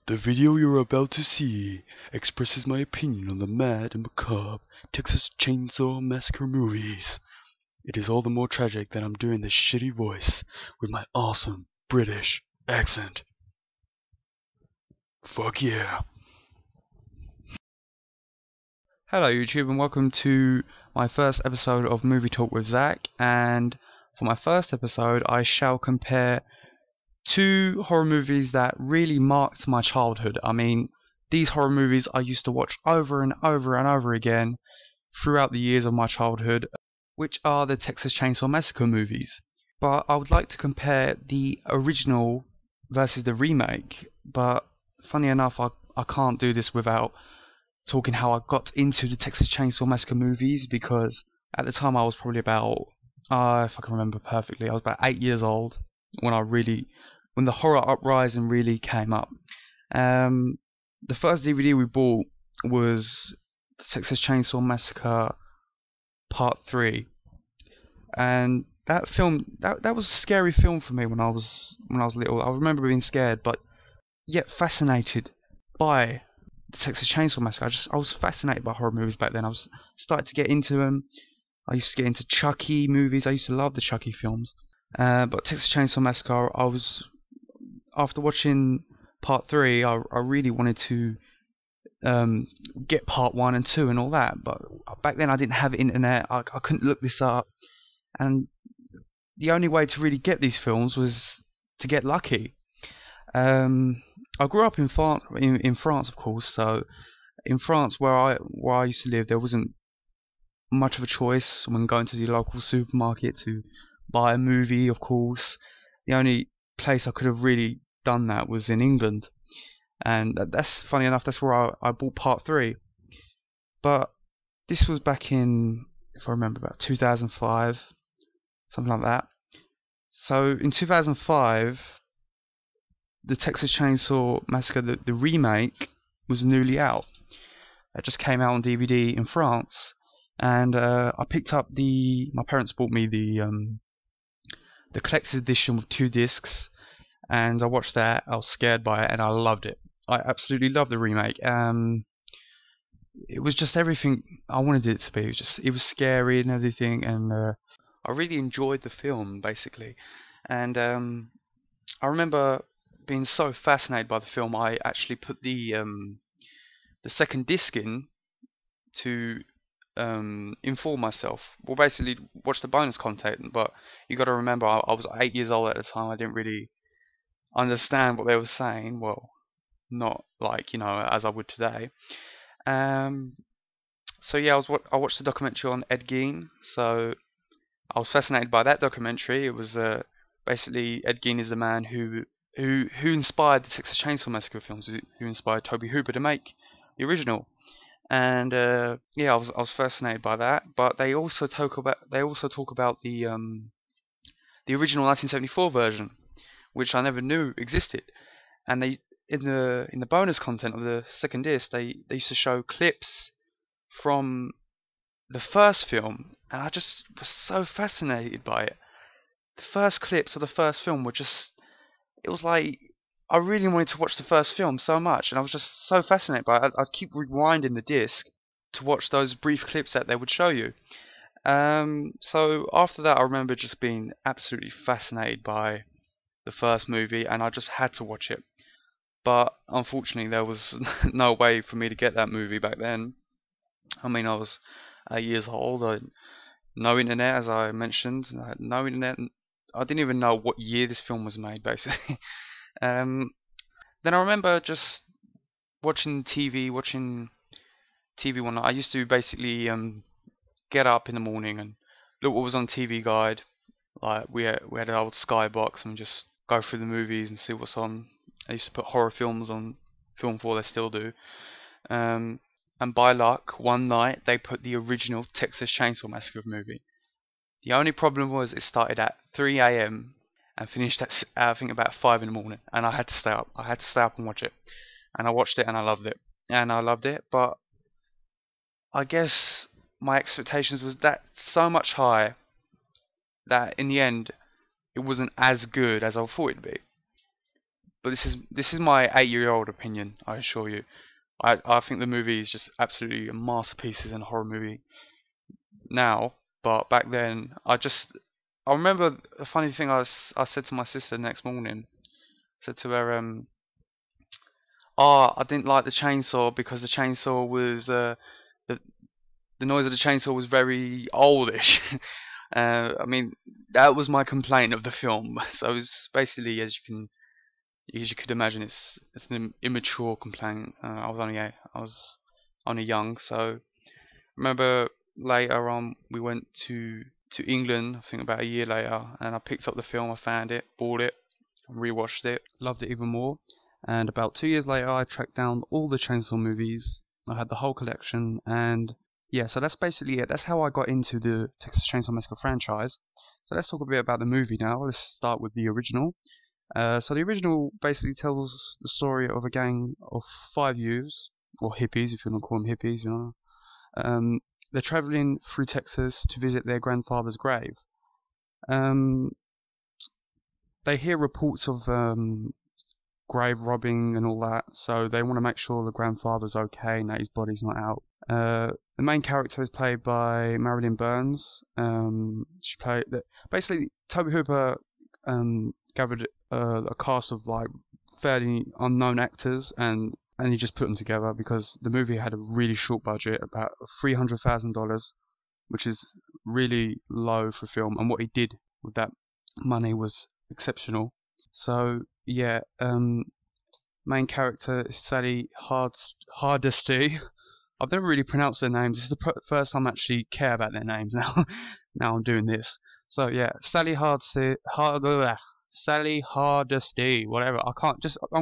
The video you're about to see expresses my opinion on the mad and macabre Texas Chainsaw Massacre movies. It is all the more tragic that I'm doing this shitty voice with my awesome British accent. Fuck yeah. Hello YouTube and welcome to my first episode of Movie Talk with Zack, and for my first episode I shall compare two horror movies that really marked my childhood. I mean, these horror movies I used to watch over and over and over again throughout the years of my childhood, which are the Texas Chainsaw Massacre movies. But I would like to compare the original versus the remake, but funny enough I can't do this without talking how I got into the Texas Chainsaw Massacre movies, because at the time I was probably about, if I can remember perfectly, I was about 8 years old when the horror uprising really came up. The first DVD we bought was the Texas Chainsaw Massacre Part 3, and that film that was a scary film for me when I was little. I remember being scared, but yet fascinated by the Texas Chainsaw Massacre. I was fascinated by horror movies back then. I was started to get into them. I used to get into Chucky movies. I used to love the Chucky films. But Texas Chainsaw Massacre, after watching Part 3, I really wanted to get Part 1 and 2 and all that. But back then I didn't have internet. I couldn't look this up, and the only way to really get these films was to get lucky. I grew up in France, of course. So in France, where I used to live, there wasn't much of a choice when going to the local supermarket to buy a movie. Of course, the only place I could have really done that was in England, and that's funny enough. That's where I bought Part 3. But this was back in, if I remember, about 2005, something like that. So in 2005, the Texas Chainsaw Massacre, the remake, was newly out. It just came out on DVD in France, and I picked up my parents bought me the collector's edition with 2 discs, and I watched that. I was scared by it, and I loved it. I absolutely loved the remake. It was just everything I wanted it to be. It was scary and everything, and I really enjoyed the film basically. And I remember being so fascinated by the film, I actually put the second disc in to inform myself. Well, basically watch the bonus content. But you got to remember, I was 8 years old at the time. I didn't really understand what they were saying. Well, not like, as I would today. So yeah, I watched the documentary on Ed Gein. So I was fascinated by that documentary. It was basically, Ed Gein is the man who inspired the Texas Chainsaw Massacre films, who inspired Tobe Hooper to make the original. And yeah, I was fascinated by that. But they also talk about the original 1974 version, which I never knew existed. And they in the bonus content of the second disc, they used to show clips from the first film, and I just was so fascinated by it. The first clips of the first film were just, it was like I really wanted to watch the first film so much, and I was just so fascinated by it. I'd keep rewinding the disc to watch those brief clips that they would show you. So after that, I remember just being absolutely fascinated by the first movie, and I just had to watch it. But unfortunately, there was no way for me to get that movie back then. I mean, I was 8 years old. I had no internet, as I mentioned. I had no internet. I didn't even know what year this film was made, basically. Then I remember just watching TV one night. I used to basically get up in the morning and look what was on TV Guide. Like we had an old Skybox, and just go through the movies and see what's on. I used to put horror films on Film 4, they still do. And by luck, one night they put the original Texas Chainsaw Massacre movie. The only problem was it started at 3 AM and finished at, I think, about 5 in the morning, and I had to stay up. I had to stay up and watch it, and I watched it and I loved it. But I guess my expectations was that so much high that in the end it wasn't as good as I thought it'd be. but this is my 8-year-old opinion. I assure you. I think the movie is just absolutely a masterpiece as a horror movie now. But back then, I remember a funny thing I said to my sister the next morning. I said to her, "Oh, I didn't like the chainsaw because the chainsaw was the the noise of the chainsaw was very oldish." I mean, that was my complaint of the film. So it's basically, as you could imagine, it's an immature complaint. I was only young, so remember later on we went to England. I think about a year later, and I picked up the film. I found it, bought it, rewatched it, loved it even more. And about 2 years later, I tracked down all the Chainsaw movies. I had the whole collection, and yeah, so that's basically it. That's how I got into the Texas Chainsaw Massacre franchise. So let's talk a bit about the movie now. Let's start with the original. So the original basically tells the story of a gang of 5 youths, or hippies, if you want to call them hippies, you know. They're traveling through Texas to visit their grandfather's grave. They hear reports of grave robbing and all that, so they want to make sure the grandfather's okay and that his body's not out. The main character is played by Marilyn Burns. She played basically Toby Hooper gathered a cast of like fairly unknown actors and he just put them together because the movie had a really short budget, about $300,000, which is really low for film. And what he did with that money was exceptional. So yeah, main character is Sally Hardesty. I've never really pronounced their names. This is the first time I actually care about their names now. Now I'm doing this. So yeah, Sally Hardesty, whatever. I'm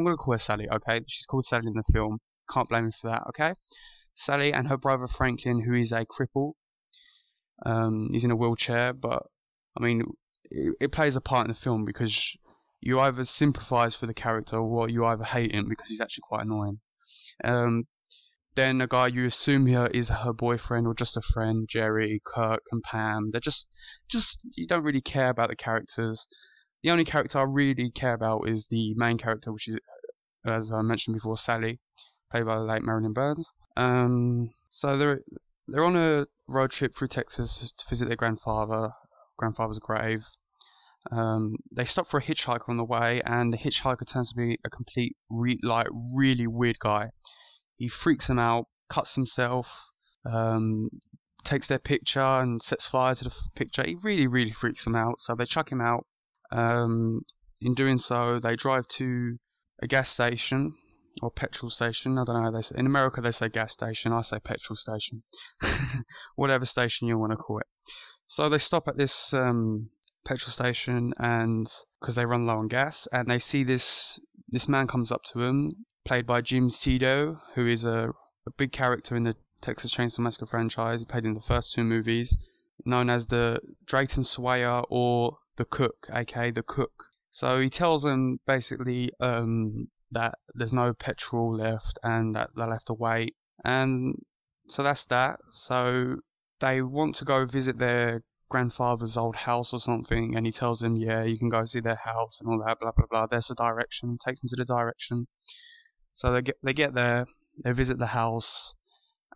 gonna call her Sally, okay? She's called Sally in the film. Can't blame me for that, okay? Sally and her brother Franklin, who is a cripple. He's in a wheelchair, but I mean, it plays a part in the film because you either sympathise for the character or you either hate him because he's actually quite annoying. Then a guy you assume here is her boyfriend or just a friend, Jerry, Kirk, and Pam. They're just you don't really care about the characters. The only character I really care about is the main character, which is, as I mentioned before, Sally, played by the late Marilyn Burns. So they're on a road trip through Texas to visit their grandfather's grave. They stop for a hitchhiker on the way, and the hitchhiker turns to be a complete really weird guy. He freaks them out, cuts himself, takes their picture and sets fire to the picture. He really freaks them out, so they chuck him out. In doing so, they drive to a gas station or petrol station. I don't know how they say. In America they say gas station. I say petrol station. Whatever station you want to call it. So they stop at this petrol station, and because they run low on gas, and they see this man comes up to them, played by Jim Cedo, who is a big character in the Texas Chainsaw Massacre franchise. He played in the first 2 movies, known as the Drayton Sawyer or the Cook, aka the Cook. So he tells them basically that there's no petrol left and that they'll have to wait. And so that's that. So they want to go visit their grandfather's old house or something, and he tells them, yeah, you can go see their house and all that, blah blah blah. There's the direction. Takes them to the direction. So they get there, they visit the house,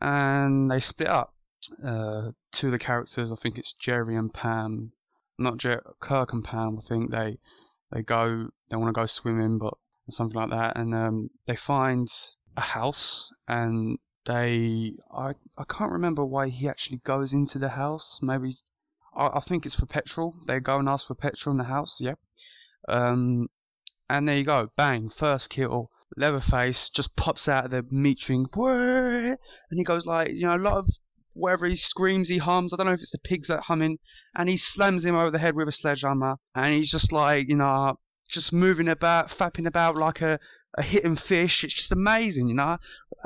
and they split up. 2 of the characters, I think it's Jerry and Pam, Kirk and Pam. I think they want to go swimming, but something like that, and they find a house, and I can't remember why he actually goes into the house. Maybe I think it's for petrol. They go and ask for petrol in the house, yeah. And there you go, bang, first kill. Leatherface just pops out of the meat ring, and he goes like, a lot of wherever he screams, he hums. I don't know if it's the pigs that humming, and he slams him over the head with a sledgehammer, and he's just like, just moving about, fapping about like a hidden fish. It's just amazing,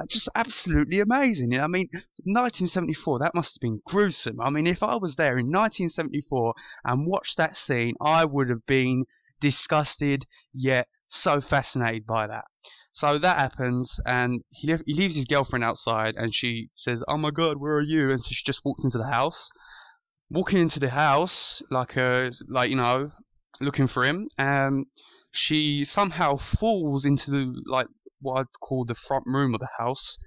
just absolutely amazing. I mean, 1974, that must have been gruesome. I mean, if I was there in 1974 and watched that scene, I would have been disgusted, yet so fascinated by that. So that happens, and he leaves his girlfriend outside, and she says, "Oh my God, where are you?" And so she just walks into the house. Walking into the house, looking for him. she somehow falls into like what I'd call the front room of the house.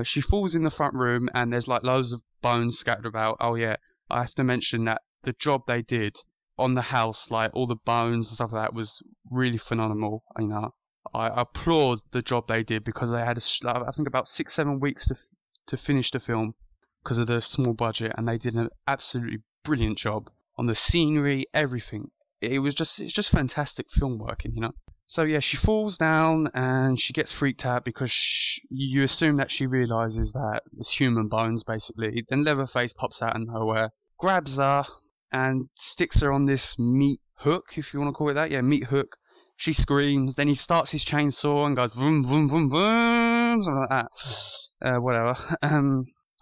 She falls in the front room, and there's like loads of bones scattered about. Oh yeah, I have to mention that the job they did on the house, like all the bones and stuff like that, was really phenomenal. You know, I applaud the job they did, because they had I think about 6-7 weeks to finish the film because of the small budget, and they did an absolutely brilliant job on the scenery, everything. It's just fantastic film working, you know. So yeah, she falls down and she gets freaked out because you assume that she realizes that it's human bones, basically. Then Leatherface pops out of nowhere, grabs her, and sticks her on this meat hook, if you want to call it that. Yeah, meat hook. She screams. Then he starts his chainsaw and goes vroom, vroom, vroom, vroom, something like that. Whatever.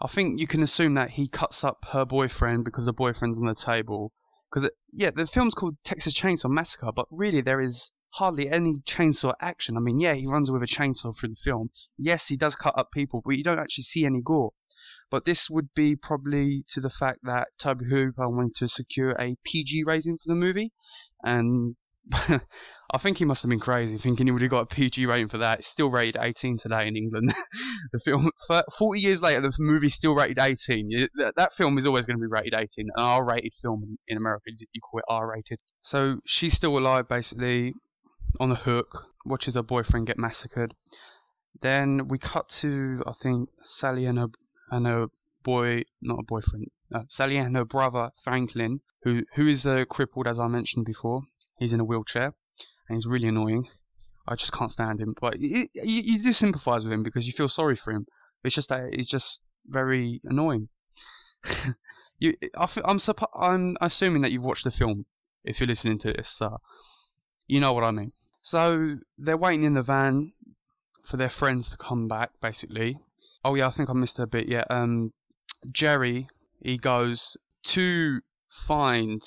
I think you can assume that he cuts up her boyfriend because the boyfriend's on the table. Because, yeah, the film's called Texas Chainsaw Massacre, but really there is hardly any chainsaw action. I mean, yeah, he runs with a chainsaw through the film. Yes, he does cut up people, but you don't actually see any gore. But this would be probably to the fact that Tobe Hooper wanted to secure a PG rating for the movie. And I think he must have been crazy thinking he would have got a PG rating for that. It's still rated 18 today in England. The film, 40 years later, the movie's still rated 18. That film is always going to be rated 18. An R-rated film in America, you call it R-rated. So she's still alive, basically, on the hook, watches her boyfriend get massacred. Then we cut to, I think, Sally and her boy, not a boyfriend, Sally and her brother, Franklin, who is crippled, as I mentioned before. He's in a wheelchair, and he's really annoying. I just can't stand him. But you do sympathise with him because you feel sorry for him. It's just that he's just very annoying. I'm assuming that you've watched the film if you're listening to this. You know what I mean. So they're waiting in the van for their friends to come back, basically. Oh yeah, I think I missed a bit. Yeah. Jerry, he goes to find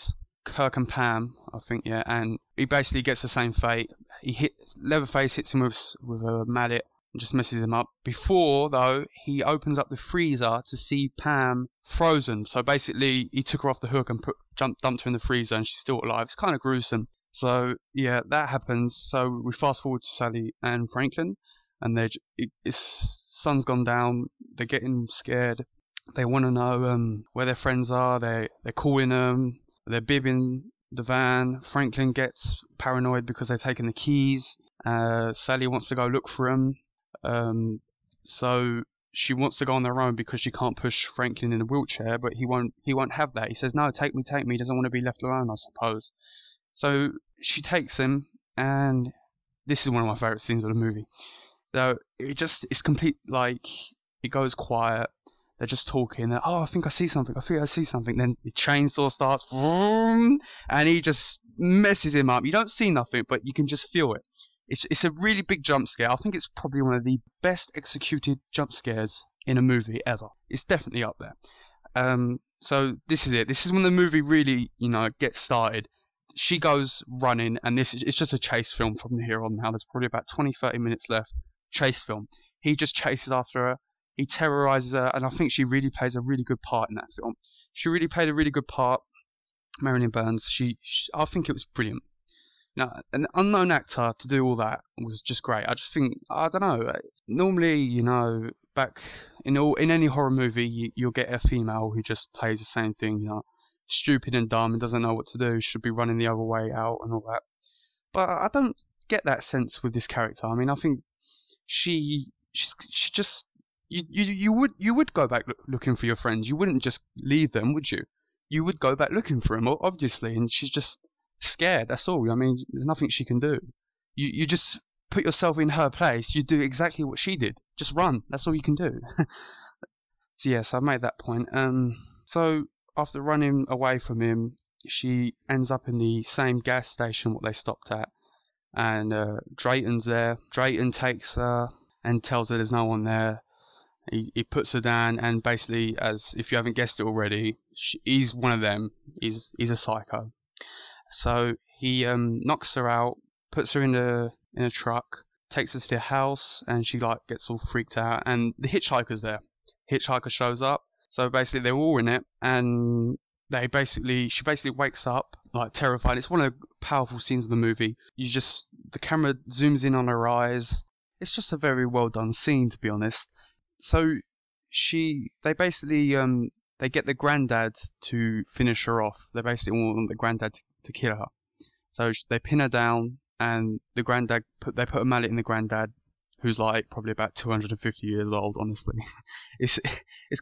Kirk and Pam, I think, yeah, and he basically gets the same fate. Leatherface hits him with a mallet and just messes him up. Before, though, he opens up the freezer to see Pam frozen. So basically, he took her off the hook and dumped her in the freezer, and she's still alive. It's kind of gruesome. So yeah, that happens. So we fast forward to Sally and Franklin, and sun's gone down. They're getting scared. They want to know where their friends are. They're calling them. They're bibbing the van. Franklin gets paranoid because they're taking the keys. Sally wants to go look for them. So she wants to go on their own because she can't push Franklin in a wheelchair, but he won't have that. He says, no, take me. He doesn't want to be left alone, I suppose. So she takes him, and this is one of my favourite scenes of the movie. So it's complete, like, it goes quiet. They're just talking. Oh, I think I see something. Then the chainsaw starts, and he just messes him up. You don't see nothing, but you can just feel it. It's a really big jump scare. I think it's probably one of the best executed jump scares in a movie ever. It's definitely up there. So this is it. This is when the movie really, gets started. She goes running, and it's just a chase film from here on now. There's probably about 20-30 minutes left. Chase film. He just chases after her. He terrorizes her, and I think she really plays a really good part in that film. She really played a really good part, Marilyn Burns. I think it was brilliant. Now, an unknown actor to do all that was just great. I just think, I don't know. Normally, back in any horror movie, you'll get a female who just plays the same thing, stupid and dumb and doesn't know what to do, should be running the other way out and all that. But I don't get that sense with this character. I mean, I think she just. You would go back looking for your friends. You wouldn't just leave them, would you? You would go back looking for them, obviously. And she's just scared. That's all. I mean, there's nothing she can do. You just put yourself in her place. You do exactly what she did. Just run. That's all you can do. So yes, I made that point. So after running away from him, she ends up in the same gas station what they stopped at, and Drayton's there. Drayton takes her and tells her there's no one there. He puts her down, and basically, as if you haven't guessed it already, he's one of them. He's a psycho. So he knocks her out, puts her in a truck, takes her to the house, and she gets all freaked out. And the hitchhiker's there. Hitchhiker shows up. So basically, they're all in it, and she basically wakes up like terrified. It's one of the powerful scenes of the movie. The camera zooms in on her eyes. It's just a very well done scene, to be honest. So they basically they get the granddad to finish her off. They basically want the granddad to kill her. So they pin her down, and the granddad they put a mallet in the granddad, who's like probably about 250 years old. Honestly, it's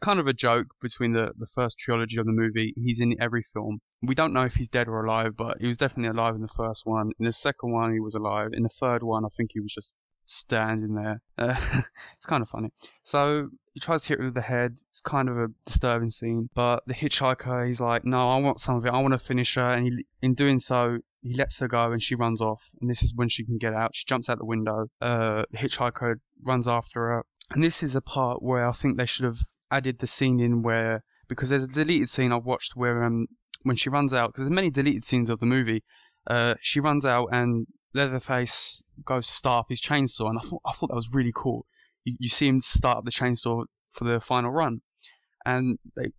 kind of a joke between the first trilogy of the movie. He's in every film. We don't know if he's dead or alive, but he was definitely alive in the first one. In the second one, he was alive. In the third one, I think he was just standing there. It's kind of funny. So he tries to hit her with the head. It's kind of a disturbing scene. But the hitchhiker, he's like, no, I want some of it. I want to finish her. And in doing so, he lets her go and she runs off. And this is when she can get out. She jumps out the window. The hitchhiker runs after her. And this is a part where I think they should have added the scene in where, because there's a deleted scene I've watched where when she runs out, because there's many deleted scenes of the movie, she runs out and Leatherface goes to start up his chainsaw, and I thought that was really cool. You see him start up the chainsaw for the final run, and they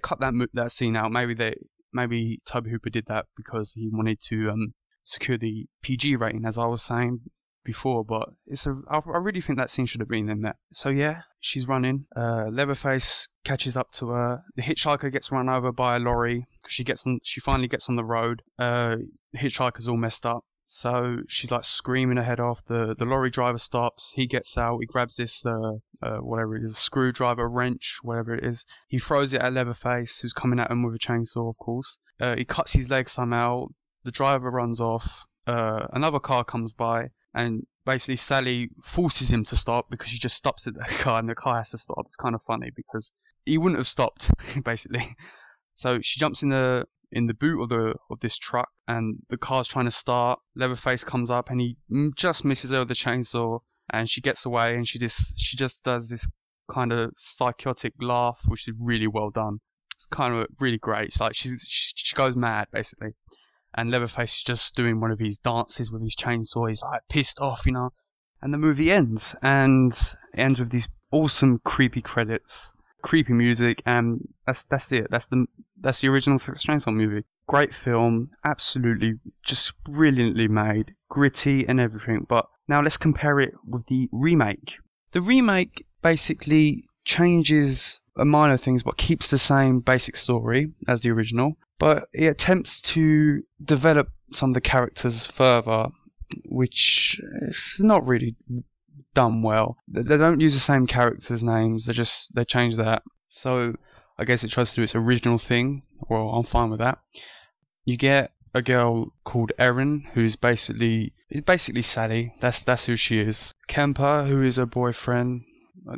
cut that scene out. Maybe Tobe Hooper did that because he wanted to secure the PG rating, as I was saying before. But I really think that scene should have been in there. So yeah, she's running. Leatherface catches up to her. The hitchhiker gets run over by a lorry because she finally gets on the road. The hitchhiker's all messed up. So she's like screaming her head off. The lorry driver stops. He gets out. He grabs this whatever it is, a screwdriver, wrench, whatever it is. He throws it at Leatherface, who's coming at him with a chainsaw, of course. He cuts his leg somehow. The driver runs off. Another car comes by, and basically Sally forces him to stop because she just stops at the car, and the car has to stop. It's kind of funny because he wouldn't have stopped, basically. So she jumps in the boot of this truck, and the car's trying to start. Leatherface comes up and he just misses her with the chainsaw, and she gets away, and she just does this kind of psychotic laugh, which is really well done. It's kind of really great. It's like she goes mad basically, and Leatherface is just doing one of his dances with his chainsaw. He's like pissed off, and the movie ends, and it ends with these awesome creepy credits. Creepy music, and that's it. That's the original Texas Chainsaw movie. Great film, absolutely just brilliantly made, gritty and everything. But now let's compare it with the remake. The remake basically changes minor things, but keeps the same basic story as the original. But it attempts to develop some of the characters further, which is not really done well. They don't use the same characters' names. They change that. So I guess it tries to do its original thing. Well, I'm fine with that. You get a girl called Erin, who's basically Sally. That's who she is. Kemper, who is her boyfriend.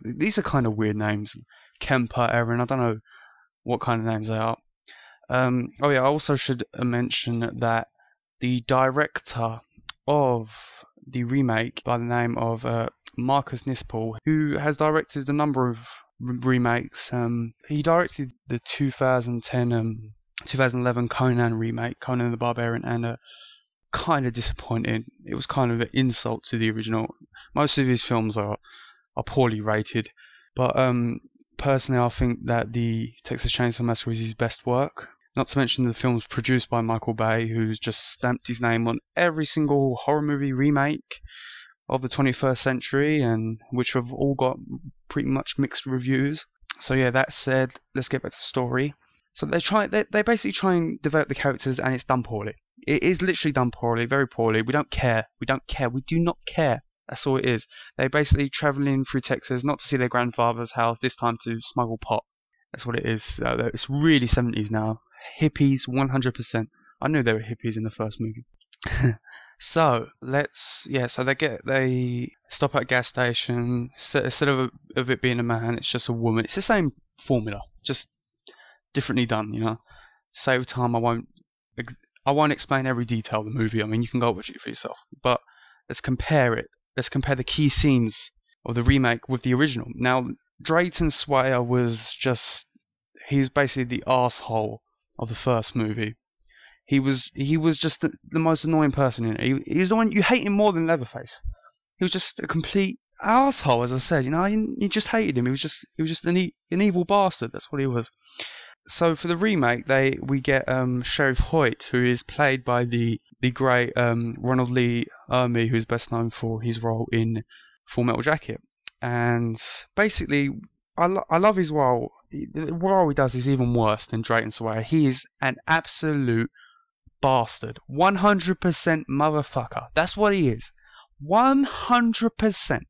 These are kind of weird names. Kemper, Erin. I don't know what kind of names they are. Oh yeah, I also should mention that the director of the remake, by the name of Marcus Nispel, who has directed a number of remakes. He directed the 2011 Conan remake, Conan the Barbarian, and kind of disappointed. It was kind of an insult to the original. Most of his films are poorly rated, but personally I think that the Texas Chainsaw Massacre is his best work. Not to mention the film's produced by Michael Bay, who's just stamped his name on every single horror movie remake of the 21st century, and which have all got pretty much mixed reviews. So yeah, that said, let's get back to the story. So they basically try and develop the characters, and it's done poorly. It is literally done poorly, very poorly. We don't care. We do not care. That's all it is. They're basically traveling through Texas, not to see their grandfather's house, this time to smuggle pot. That's what it is. It's really 70s now. Hippies, 100%. I knew they were hippies in the first movie. So they stop at a gas station. Instead of it being a man, it's just a woman. It's the same formula, just differently done. Save time. I won't explain every detail of the movie. I mean, you can go watch it for yourself. But let's compare it. Let's compare the key scenes of the remake with the original. Now, Drayton Swayer he was basically the arsehole of the first movie. He was just the most annoying person in it. He was the one you hate him more than Leatherface. He was just a complete arsehole, as I said. You just hated him. He was just an evil bastard. That's what he was. So for the remake, we get Sheriff Hoyt, who is played by the great Ronald Lee Ermey, who's best known for his role in Full Metal Jacket. And basically, I love his role. The role he does is even worse than Drayton Sawyer. He is an absolute bastard. 100% motherfucker. That's what he is. 100%.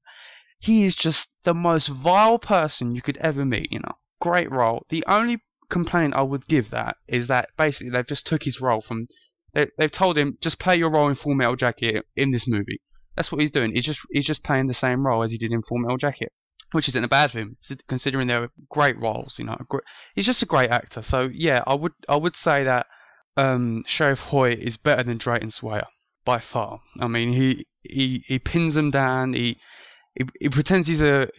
He is just the most vile person you could ever meet, you know. Great role. The only complaint I would give that is that basically they've just took his role from... They've told him, just play your role in Full Metal Jacket in this movie. That's what he's doing. He's just playing the same role as he did in Full Metal Jacket, which isn't a bad thing, considering they're great roles, you know. He's just a great actor. So yeah, I would say that Sheriff Hoyt is better than Drayton Sawyer by far. I mean, he pins him down. He pretends he's a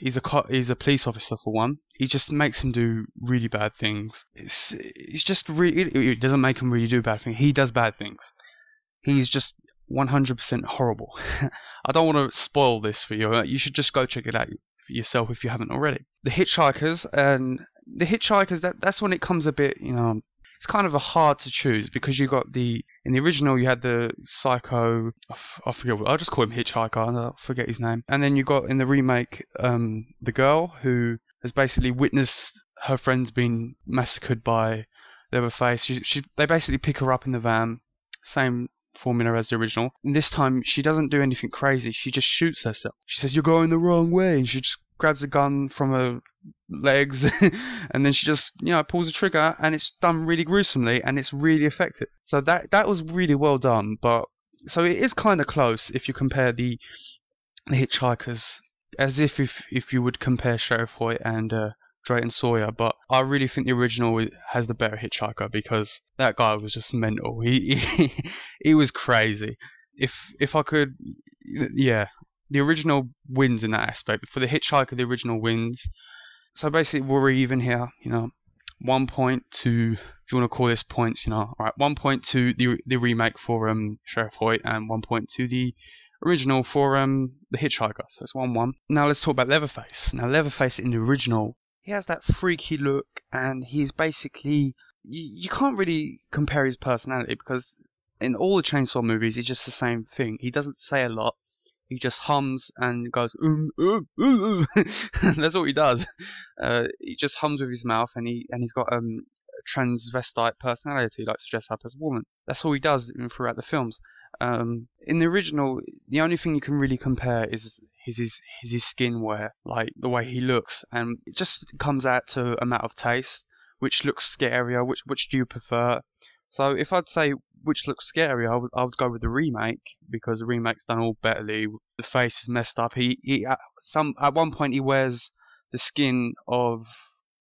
police officer for one. He just makes him do really bad things. It's just really, it doesn't make him really do bad things. He does bad things. He's just 100% horrible. I don't want to spoil this for you. You should just go check it out for yourself if you haven't already. The Hitchhikers, that's when it comes a bit, you know, it's kind of a hard to choose, because you got in the original you had the psycho, I forget, I'll just call him Hitchhiker, I forget his name. And then you got in the remake the girl who has basically witnessed her friends being massacred by Leatherface. They basically pick her up in the van, same formula as the original. And this time she doesn't do anything crazy, she just shoots herself. She says, "You're going the wrong way," and she just grabs a gun from her legs and then she just, you know, pulls the trigger, and it's done really gruesomely and it's really effective. So that was really well done. But so it is kind of close if you compare the Hitchhikers, as if you would compare Sheriff Hoyt and Drayton Sawyer. But I really think the original has the better Hitchhiker, because that guy was just mental. He was crazy. If I could, yeah, the original wins in that aspect. For the Hitchhiker, the original wins. So basically, we're even here, you know. 1 point to, if you want to call this points, you know, alright, 1 point to the remake for Sheriff Hoyt, and 1 point to the original for the Hitchhiker. So it's 1-1. Now let's talk about Leatherface. Now Leatherface in the original, he has that freaky look, and he's basically, you can't really compare his personality, because in all the Chainsaw movies, he's just the same thing. He doesn't say a lot. He just hums and goes, That's all he does. He just hums with his mouth, and he's got a transvestite personality, likes to dress up as a woman. That's all he does throughout the films. In the original, the only thing you can really compare is his skin wear, like the way he looks, and it just comes out to a matter of taste. Which looks scarier? Which do you prefer? So if I'd say which looks scarier, I would go with the remake, because the remake's done all betterly. The face is messed up. At one point he wears the skin of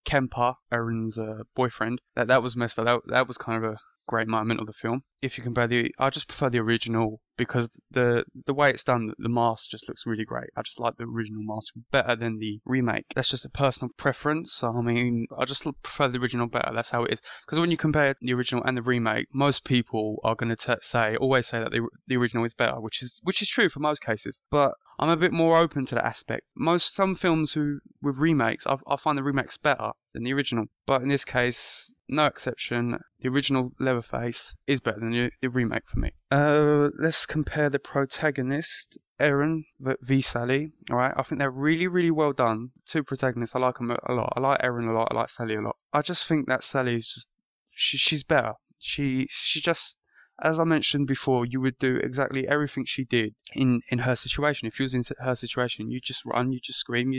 Kemper, Erin's boyfriend. That was messed up. That was kind of a great moment of the film. If you compare I just prefer the original, because the way it's done, the mask just looks really great. I just like the original mask better than the remake. That's just a personal preference. So, I mean, I just prefer the original better. That's how it is. Because when you compare the original and the remake, most people are going to always say that the original is better, which is true for most cases. But I'm a bit more open to that aspect. Some films with remakes, I find the remakes better than the original. But in this case, no exception, the original Leatherface is better than the remake for me. Let's compare the protagonist, Erin v Sally. Alright, I think they're really, really well done. Two protagonists, I like them a lot. I like Erin a lot, I like Sally a lot. I just think that Sally is just, she's better. She just, as I mentioned before, you would do exactly everything she did in her situation. If you was in her situation, you just run, you just scream,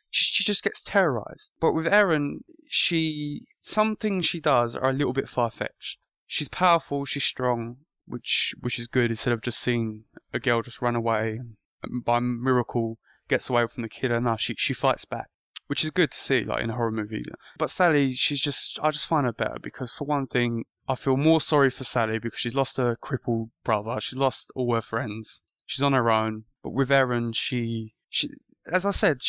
she just gets terrorized. But with Erin, some things she does are a little bit far-fetched. She's powerful, she's strong, which is good, instead of just seeing a girl just run away and by miracle gets away from the killer. No, she fights back, which is good to see, like in a horror movie. But Sally, I just find her better, because for one thing, I feel more sorry for Sally because she's lost her crippled brother, she's lost all her friends, she's on her own. But with Erin, she as I said,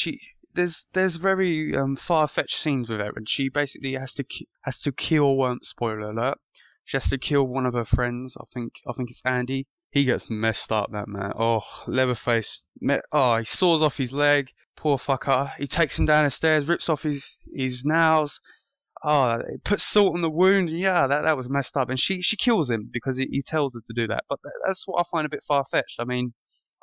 there's very far-fetched scenes with Erin. She basically has to kill. Spoiler alert. She has to kill one of her friends. I think it's Andy. He gets messed up, that man. Oh, Leatherface. He saws off his leg. Poor fucker. He takes him down the stairs, rips off his nails. oh, it puts salt on the wound. Yeah, that was messed up. And she kills him because he tells her to do that. But that's what I find a bit far-fetched. I mean,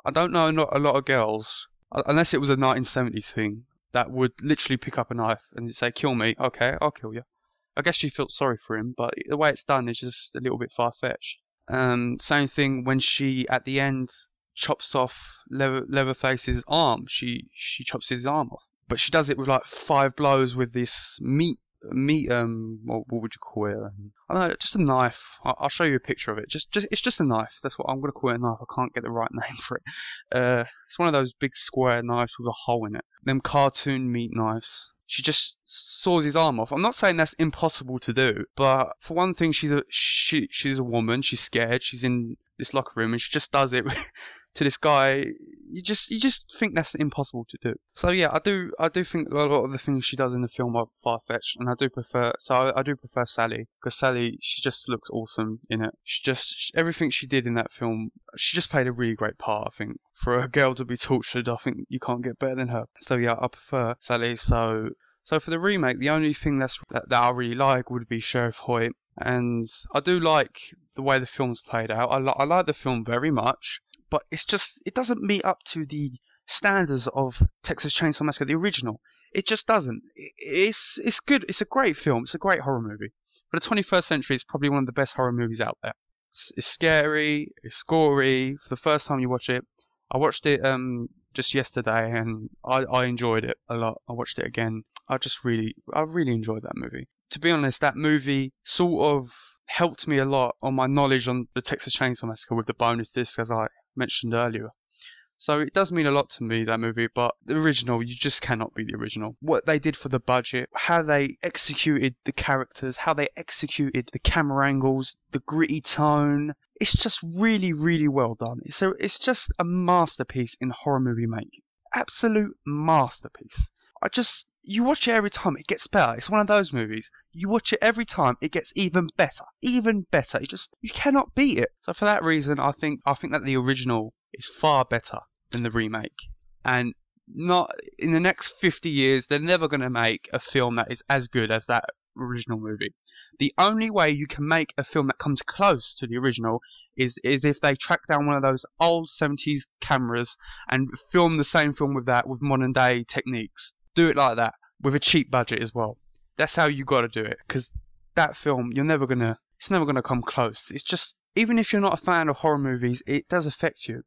I don't know not a lot of girls, unless it was a 1970s thing, that would literally pick up a knife and say, kill me. Okay, I'll kill you. I guess she felt sorry for him, but the way it's done is just a little bit far-fetched. Same thing when she, at the end, chops off Leatherface's arm. She chops his arm off. But she does it with like 5 blows with this meat, what would you call it? I don't know, just a knife. I'll show you a picture of it. It's just a knife. That's what I'm gonna call it, a knife. I can't get the right name for it. It's one of those big square knives with a hole in it. Them cartoon meat knives. She just saws his arm off. I'm not saying that's impossible to do, but for one thing, she's a woman. She's scared. She's in this locker room, and she just does it to this guy. You just think that's impossible to do. So yeah, I do think a lot of the things she does in the film are far-fetched, and I do prefer Sally, because Sally, she just looks awesome in it. Everything she did in that film, she just played a really great part. I think for a girl to be tortured, I think you can't get better than her. So yeah, I prefer Sally. So for the remake, the only thing that I really like would be Sheriff Hoyt, and I do like the way the film's played out. I like the film very much. But it doesn't meet up to the standards of Texas Chainsaw Massacre, the original. It just doesn't. It's good. It's a great film. It's a great horror movie. For the 21st century, it's probably one of the best horror movies out there. It's scary. It's gory. For the first time you watch it, I watched it just yesterday, and I enjoyed it a lot. I watched it again. I really enjoyed that movie. To be honest, that movie sort of helped me a lot on my knowledge on the Texas Chainsaw Massacre with the bonus disc, as I mentioned earlier. So it does mean a lot to me, that movie, but the original, you just cannot beat the original. What they did for the budget, how they executed the characters, how they executed the camera angles, the gritty tone, it's just really, really well done. So it's just a masterpiece in horror movie making. Absolute masterpiece. You watch it every time, it gets better. It's one of those movies. You watch it every time, it gets even better. Even better. You cannot beat it. So for that reason, I think that the original is far better than the remake. And not in the next 50 years, they're never going to make a film that is as good as that original movie. The only way you can make a film that comes close to the original is if they track down one of those old 70s cameras and film the same film with modern day techniques. Do it like that, with a cheap budget as well. That's how you got to do it, because that film, it's never gonna come close. It's just, even if you're not a fan of horror movies, it does affect you.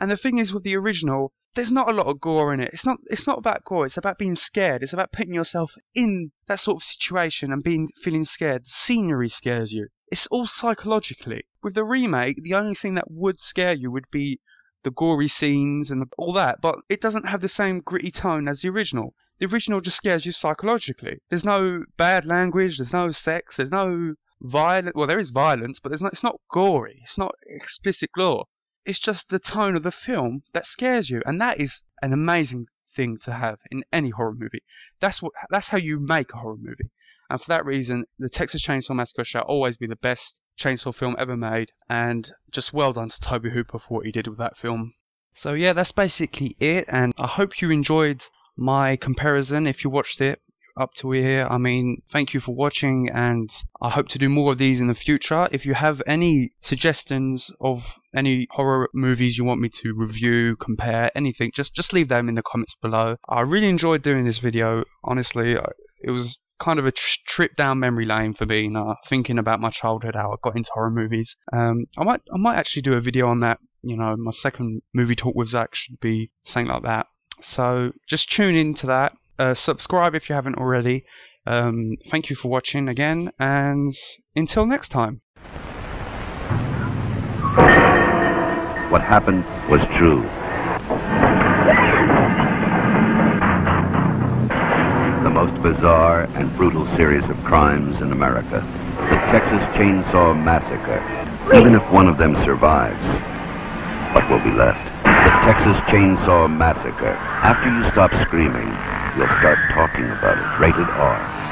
And the thing is, with the original, there's not a lot of gore in it. It's not about gore. It's about being scared. It's about putting yourself in that sort of situation and feeling scared. The scenery scares you. It's all psychologically. With the remake, the only thing that would scare you would be the gory scenes and all that, but it doesn't have the same gritty tone as the original. The original just scares you psychologically. There's no bad language, there's no sex, there's no violence. Well, there is violence, but it's not gory. It's not explicit gore. It's just the tone of the film that scares you, and that is an amazing thing to have in any horror movie. That's how you make a horror movie. And for that reason, the Texas Chainsaw Massacre shall always be the best chainsaw film ever made, and just well done to Tobe Hooper for what he did with that film. So yeah, that's basically it, and I hope you enjoyed my comparison. If you watched it up to here, I mean, thank you for watching, and I hope to do more of these in the future. If you have any suggestions of any horror movies you want me to review, compare, anything, just leave them in the comments below. I really enjoyed doing this video, honestly. It was kind of a trip down memory lane for me, thinking about my childhood, how I got into horror movies. I might actually do a video on that. You know, my second movie talk with Zack should be something like that. So just tune into that. Subscribe if you haven't already. Thank you for watching again, and until next time. What happened was true. The most bizarre and brutal series of crimes in America. The Texas Chainsaw Massacre. Even if one of them survives, what will be left? The Texas Chainsaw Massacre. After you stop screaming, you'll start talking about it. Rated R.